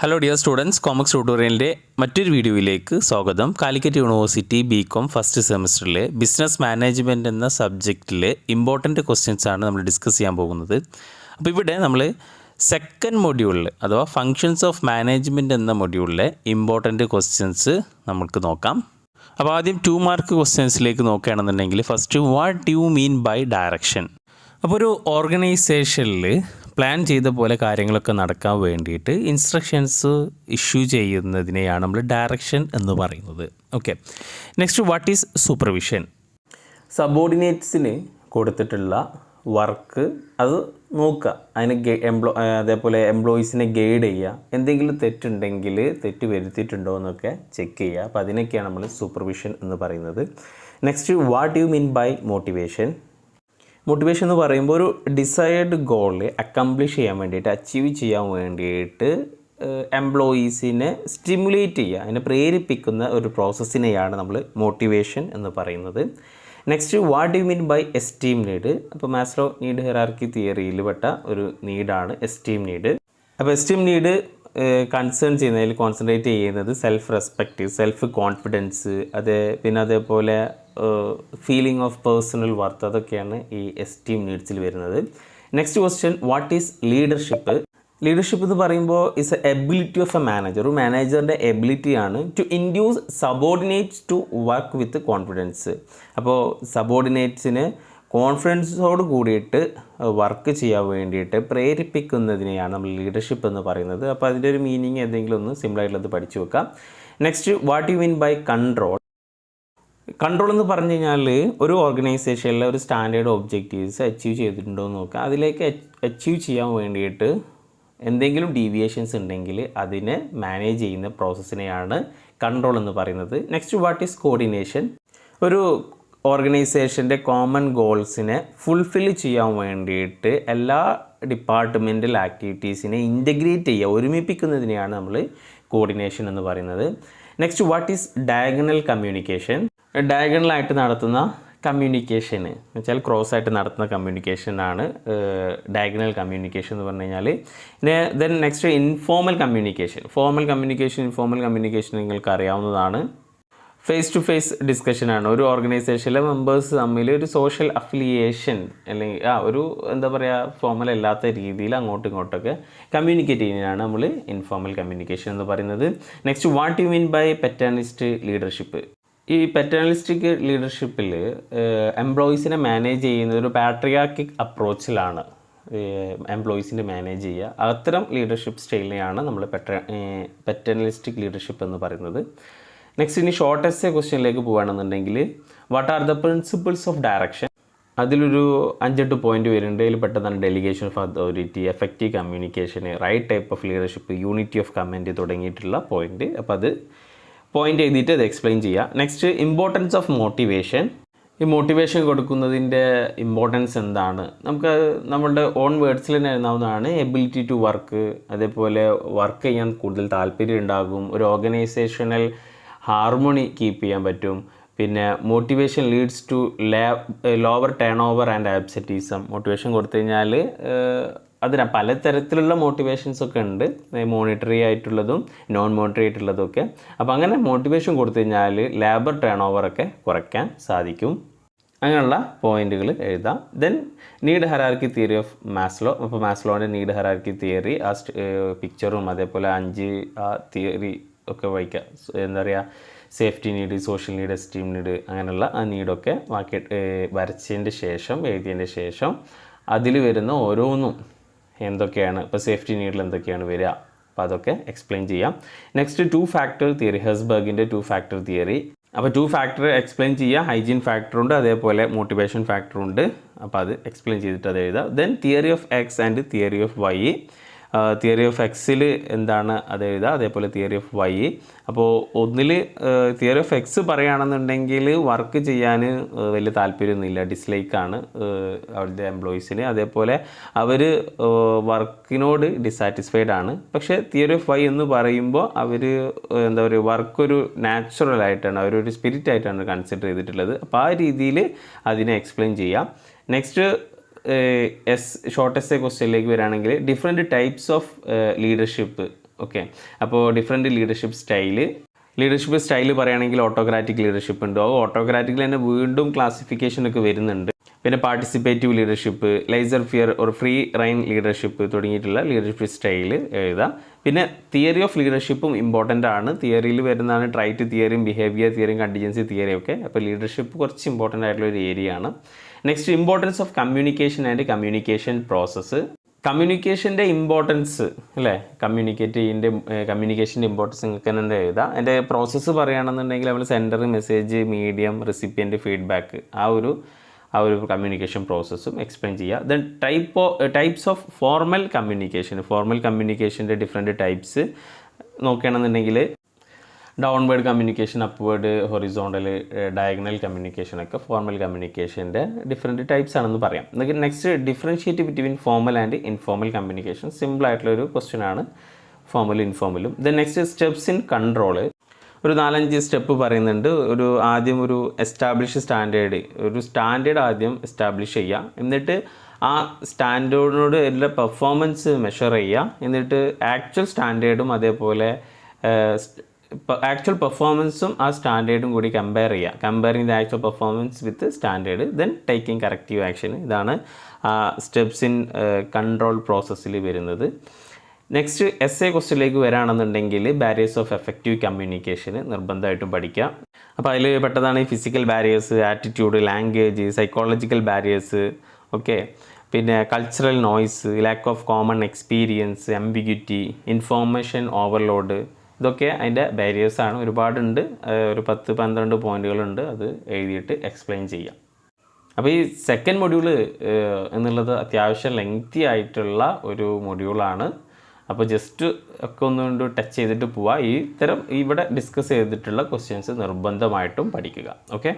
Hello dear students, കോമക്സ് ട്യൂട്ടോറിയലിൻ്റെ മറ്റൊരു വീഡിയോയിലേക്ക് സ്വാഗതം. കാലിക്കറ്റ് യൂണിവേഴ്സിറ്റി ബികോം ഫസ്റ്റ് സെമസ്റ്ററിലെ ബിസിനസ് മാനേജ്മെൻറ്റ് എന്ന സബ്ജക്റ്റിലെ ഇമ്പോർട്ടൻറ്റ് ക്വസ്റ്റ്യൻസ് ആണ് നമ്മൾ ഡിസ്കസ് ചെയ്യാൻ പോകുന്നത്. അപ്പോൾ ഇവിടെ നമ്മൾ സെക്കൻഡ് മൊഡ്യൂളിൽ അഥവാ ഫങ്ഷൻസ് ഓഫ് മാനേജ്മെൻറ്റ് എന്ന മൊഡ്യൂളിലെ ഇമ്പോർട്ടൻറ്റ് ക്വസ്റ്റ്യൻസ് നമുക്ക് നോക്കാം. അപ്പോൾ ആദ്യം 2 മാർക്ക് ക്വസ്റ്റ്യൻസിലേക്ക് നോക്കുകയാണെന്നുണ്ടെങ്കിൽ first, what do you mean by direction? അപ്പോൾ ഒരു ഓർഗനൈസേഷനിൽ പ്ലാൻ ചെയ്ത പോലെ കാര്യങ്ങളൊക്കെ നടക്കാൻ വേണ്ടിയിട്ട് ഇൻസ്ട്രക്ഷൻസ് ഇഷ്യൂ ചെയ്യുന്നതിനെയാണ് നമ്മൾ ഡയറക്ഷൻ എന്ന് പറയുന്നത്. Okay, next, what is supervision? സബോർഡിനേറ്റ്സിന് കൊടുത്തിട്ടുള്ള വർക്ക് അത് നോക്കുക, അതിന് അതേപോലെ എംപ്ലോയീസിനെ ഗൈഡ് ചെയ്യുക, എന്തെങ്കിലും തെറ്റുണ്ടെങ്കിൽ തെറ്റ് വരുത്തിയിട്ടുണ്ടോ എന്നൊക്കെ ചെക്ക് ചെയ്യുക. അപ്പോൾ അതിനൊക്കെയാണ് നമ്മൾ സൂപ്പർവിഷൻ എന്ന് പറയുന്നത്. Next, what you mean by motivation? Motivation എന്ന് പറയുമ്പോൾ ഒരു ഡിസൈർഡ് ഗോൾ അക്കംപ്ലിഷ് ചെയ്യാൻ വേണ്ടിയിട്ട്, അച്ചീവ് ചെയ്യാൻ വേണ്ടിയിട്ട് എംപ്ലോയീസിനെ സ്റ്റിമുലേറ്റ് ചെയ്യുക, അതിനെ പ്രേരിപ്പിക്കുന്ന ഒരു പ്രോസസ്സിനെയാണ് നമ്മൾ മോട്ടിവേഷൻ എന്ന് പറയുന്നത്. Next, what you mean by esteem need? അപ്പോൾ മാസ്ലോ നീഡ് ഹെറാർക്കി തിയറിയിൽ പെട്ട ഒരു നീഡാണ് എസ്റ്റീം നീഡ്. അപ്പോൾ എസ്റ്റീം നീഡ് കൺസേൺ ചെയ്യുന്നതിൽ കോൺസെൻട്രേറ്റ് ചെയ്യുന്നത് സെൽഫ് റെസ്പെക്റ്റ്, സെൽഫ് കോൺഫിഡൻസ്, പിന്നെ അതേപോലെ ഫീലിംഗ് ഓഫ് പേഴ്സണൽ വർത്ത്, അതൊക്കെയാണ് ഈ എസ്റ്റീം നീഡ്സിൽ വരുന്നത്. Next question, what is leadership? Leadership എന്ന് പറയുമ്പോൾ is a ability of a manager. ഒരു മാനേജറിൻ്റെ എബിലിറ്റിയാണ് to induce subordinates to work with confidence. അപ്പോൾ സബോർഡിനേറ്റ്സിന് കോൺഫിഡൻസോട് കൂടിയിട്ട് വർക്ക് ചെയ്യാൻ വേണ്ടിയിട്ട് പ്രേരിപ്പിക്കുന്നതിനെയാണ് നമ്മൾ ലീഡർഷിപ്പ് എന്ന് പറയുന്നത്. അപ്പോൾ അതിൻ്റെ ഒരു മീനിങ് എന്തെങ്കിലും ഒന്ന് സിമ്പിളായിട്ടുള്ളത് പഠിച്ചു വെക്കാം. Next, what you mean by control? Control എന്ന് പറഞ്ഞു കഴിഞ്ഞാൽ ഒരു ഓർഗനൈസേഷനിലെ ഒരു സ്റ്റാൻഡേർഡ് ഒബ്ജക്റ്റീവ്സ് അച്ചീവ് ചെയ്തിട്ടുണ്ടോ എന്ന് നോക്കുക. അതിലേക്ക് അച്ചീവ് ചെയ്യാൻ വേണ്ടിയിട്ട് എന്തെങ്കിലും ഡീവിയേഷൻസ് ഉണ്ടെങ്കിൽ അതിനെ മാനേജ് ചെയ്യുന്ന പ്രോസസ്സിനെയാണ് കൺട്രോൾ എന്ന് പറയുന്നത്. Next, what is coordination? ഒരു ഓർഗനൈസേഷൻ്റെ കോമൺ ഗോൾസിനെ ഫുൾഫിൽ ചെയ്യാൻ വേണ്ടിയിട്ട് എല്ലാ ഡിപ്പാർട്ട്മെൻറ്റൽ ആക്ടിവിറ്റീസിനെ ഇൻ്റഗ്രേറ്റ് ചെയ്യുക, ഒരുമിപ്പിക്കുന്നതിനെയാണ് നമ്മൾ കോർഡിനേഷൻ എന്ന് പറയുന്നത്. Next, what is diagonal communication? ഡയഗണലായിട്ട് നടത്തുന്ന കമ്മ്യൂണിക്കേഷന് വെച്ചാൽ ക്രോസ് ആയിട്ട് നടത്തുന്ന കമ്മ്യൂണിക്കേഷനാണ് ഡയഗണൽ കമ്മ്യൂണിക്കേഷൻ എന്ന് പറഞ്ഞു കഴിഞ്ഞാൽ. Then next, informal communication. Informal communication നിങ്ങൾക്ക് അറിയാവുന്നതാണ്. ഫേസ് ടു ഫേസ് ഡിസ്കഷനാണ്. ഒരു ഓർഗനൈസേഷനിലെ മെമ്പേഴ്സ് തമ്മിൽ ഒരു സോഷ്യൽ അഫിലിയേഷൻ അല്ലെങ്കിൽ ഒരു എന്താ പറയുക, ഫോർമൽ അല്ലാത്ത രീതിയിൽ അങ്ങോട്ടും ഇങ്ങോട്ടൊക്കെ കമ്മ്യൂണിക്കേറ്റ് ചെയ്യുന്നതിനാണ് നമ്മൾ ഇൻഫോർമൽ കമ്മ്യൂണിക്കേഷൻ എന്ന് പറയുന്നത്. Next, what you mean by paternalist leadership? ഈ പാറ്റേണിസ്റ്റിക് ലീഡർഷിപ്പിൽ എംപ്ലോയീസിനെ മാനേജ് ചെയ്യുന്നത് ഒരു പാട്രിയാർക്കിക് അപ്രോച്ചിലാണ് എംപ്ലോയീസിനെ മാനേജ് ചെയ്യുക. അത്തരം ലീഡർഷിപ്പ് സ്റ്റൈലിനെയാണ് നമ്മൾ പാറ്റേണിസ്റ്റിക് ലീഡർഷിപ്പ് എന്ന് പറയുന്നത്. നെക്സ്റ്റ്, ഇനി ഷോർട്ട് എസ്സേ ക്വസ്റ്റ്യനിലേക്ക് പോകുകയാണെന്നുണ്ടെങ്കിൽ, what are the principles of direction? അതിലൊരു 5-8 പോയിന്റ് വരുന്നുണ്ട്. അതിൽ പെട്ടതാണ് delegation of authority, effective communication, right type of leadership, unity of command തുടങ്ങിയിട്ടുള്ള പോയിന്റ്. അപ്പോൾ അത് പോയിന്റ് എഴുതിയിട്ട് അത് എക്സ്പ്ലെയിൻ ചെയ്യുക. Next, importance of motivation. ഈ മോട്ടിവേഷൻ കൊടുക്കുന്നതിൻ്റെ ഇമ്പോർട്ടൻസ് എന്താണ്? നമുക്ക് നമ്മളുടെ ഓൺ വേർഡ്സിൽ തന്നെ എഴുതാവുന്നതാണ്. എബിലിറ്റി ടു വർക്ക്, അതേപോലെ വർക്ക് ചെയ്യാൻ കൂടുതൽ താല്പര്യം ഉണ്ടാകും, ഒരു ഓർഗനൈസേഷണൽ ഹാർമോണി കീപ്പ് ചെയ്യാൻ പറ്റും, പിന്നെ motivation leads to lower turnover and absenteeism. Motivation കൊടുത്തു കഴിഞ്ഞാൽ അതിന് പലതരത്തിലുള്ള മോട്ടിവേഷൻസ് ഒക്കെ ഉണ്ട്, മോണിറ്ററി ആയിട്ടുള്ളതും നോൺ മോണിറ്ററി ആയിട്ടുള്ളതും ഒക്കെ. അപ്പോൾ അങ്ങനെ മോട്ടിവേഷൻ കൊടുത്തു കഴിഞ്ഞാൽ ലേബർ ടേൺ ഓവറൊക്കെ കുറയ്ക്കാൻ സാധിക്കും. അങ്ങനെയുള്ള പോയിന്റുകൾ എഴുതാം. Then need hierarchy theory of Maslow. അപ്പോൾ മാസ്ലോൻ്റെ നീഡ് ഹെറാർക്കി തിയറി ആ പിക്ചറും അതേപോലെ 5 ആ തിയറി ഒക്കെ വായിക്കുക. എന്താ പറയുക, safety need, social need, esteem need, അങ്ങനെയുള്ള ആ നീഡൊക്കെ വരച്ചതിൻ്റെ ശേഷം എഴുതിയതിൻ്റെ ശേഷം അതിൽ വരുന്ന ഓരോന്നും എന്തൊക്കെയാണ്, ഇപ്പോൾ സേഫ്റ്റി നീഡിൽ എന്തൊക്കെയാണ് വരിക, അപ്പോൾ അതൊക്കെ എക്സ്പ്ലെയിൻ ചെയ്യാം. നെക്സ്റ്റ്, 2 ഫാക്ടർ തിയറി, ഹെസ്ബർഗിൻ്റെ 2 ഫാക്ടർ തിയറി. അപ്പോൾ 2 ഫാക്ടർ എക്സ്പ്ലെയിൻ ചെയ്യുക. ഹൈജീൻ ഫാക്ടറുണ്ട്, അതേപോലെ മോട്ടിവേഷൻ ഫാക്ടറുണ്ട്. അപ്പോൾ അത് എക്സ്പ്ലെയിൻ ചെയ്തിട്ട് അത് എഴുതാം. Then theory of X and theory of Y. Theory of എക്സിൽ എന്താണ് അത് എഴുതുക, അതേപോലെ തിയറി ഓഫ് വൈ. അപ്പോൾ ഒന്നിൽ തിയറി ഓഫ് എക്സ് പറയുകയാണെന്നുണ്ടെങ്കിൽ വർക്ക് ചെയ്യാൻ വലിയ താല്പര്യമൊന്നുമില്ല, ഡിസ്ലൈക്കാണ് അവരുടെ എംപ്ലോയീസിന്, അതേപോലെ അവർ വർക്കിനോട് ഡിസാറ്റിസ്ഫൈഡ് ആണ്. പക്ഷേ തിയറി ഓഫ് വൈ എന്ന് പറയുമ്പോൾ അവർ എന്താ പറയുക, വർക്കൊരു നാച്ചുറലായിട്ടാണ്, അവരൊരു സ്പിരിറ്റ് ആയിട്ടാണ് കൺസിഡർ ചെയ്തിട്ടുള്ളത്. അപ്പോൾ ആ രീതിയിൽ അതിനെ എക്സ്പ്ലെയിൻ ചെയ്യാം. നെക്സ്റ്റ്, ഷോർട്ട് എസ്സേ ക്വസ്റ്റ്യനിലേക്ക് വരികയാണെങ്കിൽ different types of leadership okay. അപ്പോൾ ഡിഫറെൻറ്റ് ലീഡർഷിപ്പ് സ്റ്റൈൽ പറയുകയാണെങ്കിൽ ഓട്ടോക്രാറ്റിക് ലീഡർഷിപ്പ് ഉണ്ട്. ഓട്ടോക്രാറ്റിക്കിൽ തന്നെ വീണ്ടും ക്ലാസിഫിക്കേഷനൊക്കെ വരുന്നുണ്ട്. പിന്നെ പാർട്ടിസിപ്പേറ്റീവ് ലീഡർഷിപ്പ്, ലൈസർ ഫിയർ ഒരു ഫ്രീ റൈൻ ലീഡർഷിപ്പ് തുടങ്ങിയിട്ടുള്ള ലീഡർഷിപ്പ് സ്റ്റൈൽ എഴുതാം. പിന്നെ തിയറി ഓഫ് ലീഡർഷിപ്പും ഇമ്പോർട്ടൻ്റ് ആണ്. തിയറിയിൽ വരുന്നതാണ് ട്രൈറ്റ് തിയറിയും ബിഹേവിയർ തിയറിയും കണ്ടിജൻസി തിയറിയും ഒക്കെ. അപ്പോൾ ലീഡർഷിപ്പ് കുറച്ച് ഇമ്പോർട്ടൻ്റ് ആയിട്ടുള്ള ഒരു ഏരിയ ആണ്. Next importance of communication and communication process. കമ്മ്യൂണിക്കേഷൻ്റെ ഇമ്പോർട്ടൻസ് അല്ലേ, കമ്മ്യൂണിക്കേഷൻ്റെ ഇമ്പോർട്ടൻസ് നിങ്ങൾക്ക് തന്നെ എഴുതാം. അതിൻ്റെ പ്രോസസ്സ് പറയുകയാണെന്നുണ്ടെങ്കിൽ നമ്മൾ sender, message, medium, recipient, feedback ആ ഒരു കമ്മ്യൂണിക്കേഷൻ പ്രോസസ്സും എക്സ്പ്ലെയിൻ ചെയ്യുക. ദെൻ ടൈപ്സ് ഓഫ് ഫോർമൽ കമ്മ്യൂണിക്കേഷൻ്റെ ഡിഫറെൻറ്റ് ടൈപ്സ് നോക്കുകയാണെന്നുണ്ടെങ്കിൽ downward communication, upward, horizontal, diagonal കമ്മ്യൂണിക്കേഷനൊക്കെ ഫോർമൽ കമ്മ്യൂണിക്കേഷൻ്റെ ഡിഫറെൻറ്റ് ടൈപ്സ് ആണെന്ന് പറയാം. Next differentiate between formal and informal communication. സിമ്പിളായിട്ടുള്ളൊരു ക്വസ്റ്റ്യൻ ആണ് ഫോർമലും ഇൻഫോർമലും. Then next steps in control. ഒരു 4-5 സ്റ്റെപ്പ് പറയുന്നുണ്ട്. ആദ്യം ഒരു സ്റ്റാൻഡേർഡ് ആദ്യം എസ്റ്റാബ്ലിഷ് ചെയ്യുക. എന്നിട്ട് ആ സ്റ്റാൻഡേർഡിനോട് എല്ലാ പെർഫോമൻസ് മെഷർ ചെയ്യുക. എന്നിട്ട് ആക്ച്വൽ സ്റ്റാൻഡേർഡും അതേപോലെ ആക്ച്വൽ പെർഫോമൻസും ആ സ്റ്റാൻഡേർഡും കൂടി comparing the actual performance with standard, then taking corrective action. ഇതാണ് സ്റ്റെപ്സ് ഇൻ കൺട്രോൾ പ്രോസസ്സിൽ വരുന്നത്. നെക്സ്റ്റ് എസ് എ ക്വസ്റ്റ്യനിലേക്ക് വരാണെന്നുണ്ടെങ്കിൽ ബാരിയേഴ്സ് ഓഫ് എഫക്റ്റീവ് കമ്മ്യൂണിക്കേഷന് നിർബന്ധമായിട്ടും പഠിക്കുക. അപ്പോൾ അതിൽ പെട്ടതാണ് ഈ physical barriers, attitude, language, psychological barriers, okay. പിന്നെ cultural noise, lack of common experience, ambiguity, information overload, ഇതൊക്കെ അതിൻ്റെ ബാരിയേഴ്സാണ്. ഒരുപാടുണ്ട്, ഒരു 10-12 പോയിന്റുകളുണ്ട്. അത് എഴുതിയിട്ട് എക്സ്പ്ലെയിൻ ചെയ്യാം. അപ്പോൾ ഈ സെക്കൻഡ് മൊഡ്യൂൾ എന്നുള്ളത് അത്യാവശ്യം ലെങ്തി ആയിട്ടുള്ള ഒരു മൊഡ്യൂളാണ്. അപ്പോൾ ജസ്റ്റ് ഒക്കെ ഒന്നുകൊണ്ട് ടച്ച് ചെയ്തിട്ട് പോവുക. ഇവിടെ ഡിസ്കസ് ചെയ്തിട്ടുള്ള ക്വസ്റ്റ്യൻസ് നിർബന്ധമായിട്ടും പഠിക്കുക. ഓക്കെ.